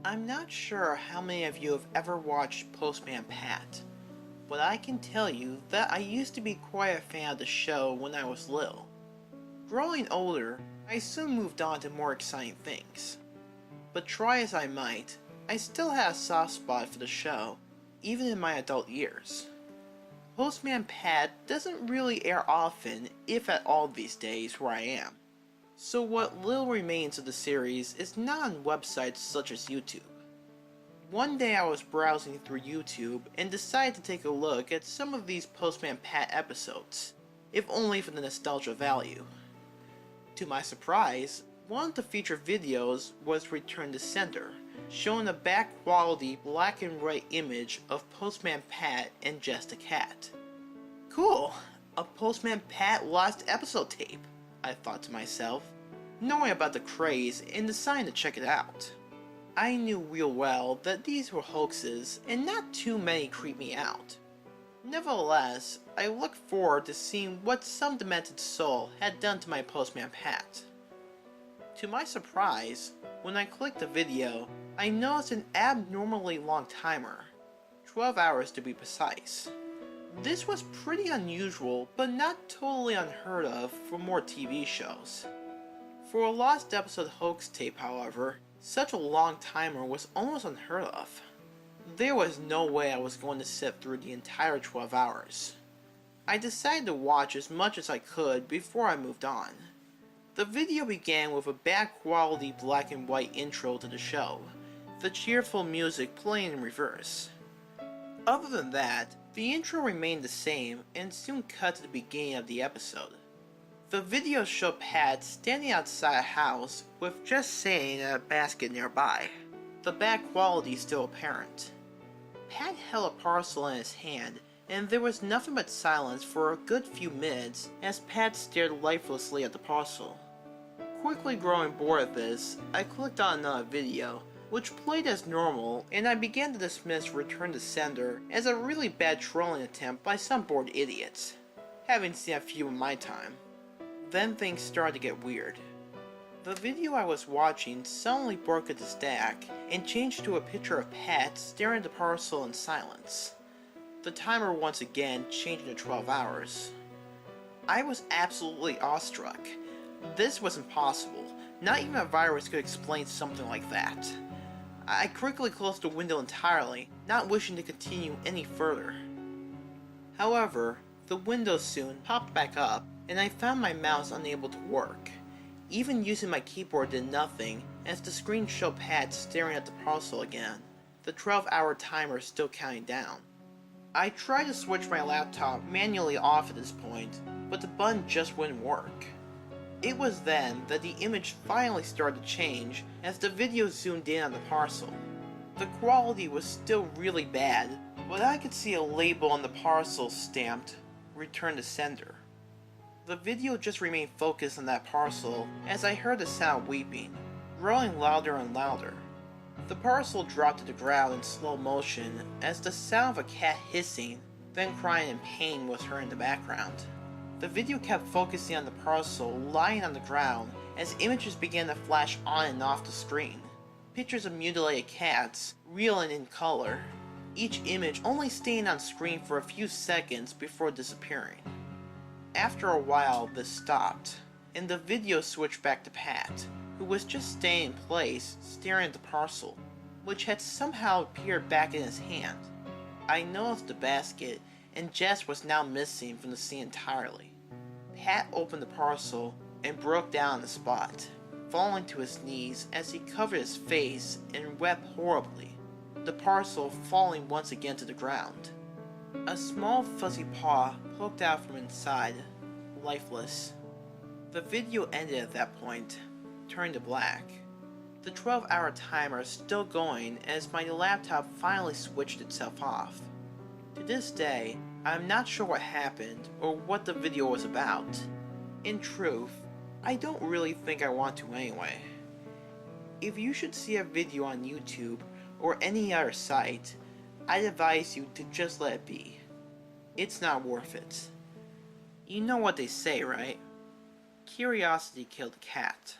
I'm not sure how many of you have ever watched Postman Pat, but I can tell you that I used to be quite a fan of the show when I was little. Growing older, I soon moved on to more exciting things. But try as I might, I still had a soft spot for the show, even in my adult years. Postman Pat doesn't really air often, if at all these days where I am. So what little remains of the series is not on websites such as YouTube. One day I was browsing through YouTube and decided to take a look at some of these Postman Pat episodes, if only for the nostalgia value. To my surprise, one of the featured videos was Return to Sender, showing a back quality black and white image of Postman Pat and Just a Cat. Cool! A Postman Pat lost episode tape, I thought to myself, knowing about the craze and deciding to check it out. I knew real well that these were hoaxes and not too many creeped me out. Nevertheless, I looked forward to seeing what some demented soul had done to my Postman Pat. To my surprise, when I clicked the video, I noticed an abnormally long timer, 12 hours to be precise. This was pretty unusual, but not totally unheard of for more TV shows. For a lost episode hoax tape, however, such a long timer was almost unheard of. There was no way I was going to sit through the entire 12 hours. I decided to watch as much as I could before I moved on. The video began with a bad quality black and white intro to the show, the cheerful music playing in reverse. Other than that, the intro remained the same and soon cut to the beginning of the episode. The video showed Pat standing outside a house with just sand in a basket nearby, the bad quality still apparent. Pat held a parcel in his hand, and there was nothing but silence for a good few minutes as Pat stared lifelessly at the parcel. Quickly growing bored of this, I clicked on another video, which played as normal, and I began to dismiss Return to Sender as a really bad trolling attempt by some bored idiots, having seen a few in my time. Then things started to get weird. The video I was watching suddenly broke into stack and changed to a picture of Pat staring at the parcel in silence. The timer once again changed to 12 hours. I was absolutely awestruck. This was impossible. Not even a virus could explain something like that. I quickly closed the window entirely, not wishing to continue any further. However, the window soon popped back up, and I found my mouse unable to work. Even using my keyboard did nothing, as the screen showed Pat staring at the parcel again, the 12-hour timer still counting down. I tried to switch my laptop manually off at this point, but the button just wouldn't work. It was then that the image finally started to change as the video zoomed in on the parcel. The quality was still really bad, but I could see a label on the parcel stamped, Return to Sender. The video just remained focused on that parcel as I heard the sound weeping, growing louder and louder. The parcel dropped to the ground in slow motion as the sound of a cat hissing, then crying in pain was heard in the background. The video kept focusing on the parcel lying on the ground as images began to flash on and off the screen. Pictures of mutilated cats, real and in color, each image only staying on screen for a few seconds before disappearing. After a while, this stopped, and the video switched back to Pat, who was just staying in place, staring at the parcel, which had somehow appeared back in his hand. I noticed the basket, and Jess was now missing from the scene entirely. Pat opened the parcel and broke down on the spot, falling to his knees as he covered his face and wept horribly, the parcel falling once again to the ground. A small fuzzy paw poked out from inside, lifeless. The video ended at that point, turning to black. The 12-hour timer still going as my laptop finally switched itself off. To this day, I'm not sure what happened or what the video was about. In truth, I don't really think I want to anyway. If you should see a video on YouTube or any other site, I'd advise you to just let it be. It's not worth it. You know what they say, right? Curiosity killed the cat.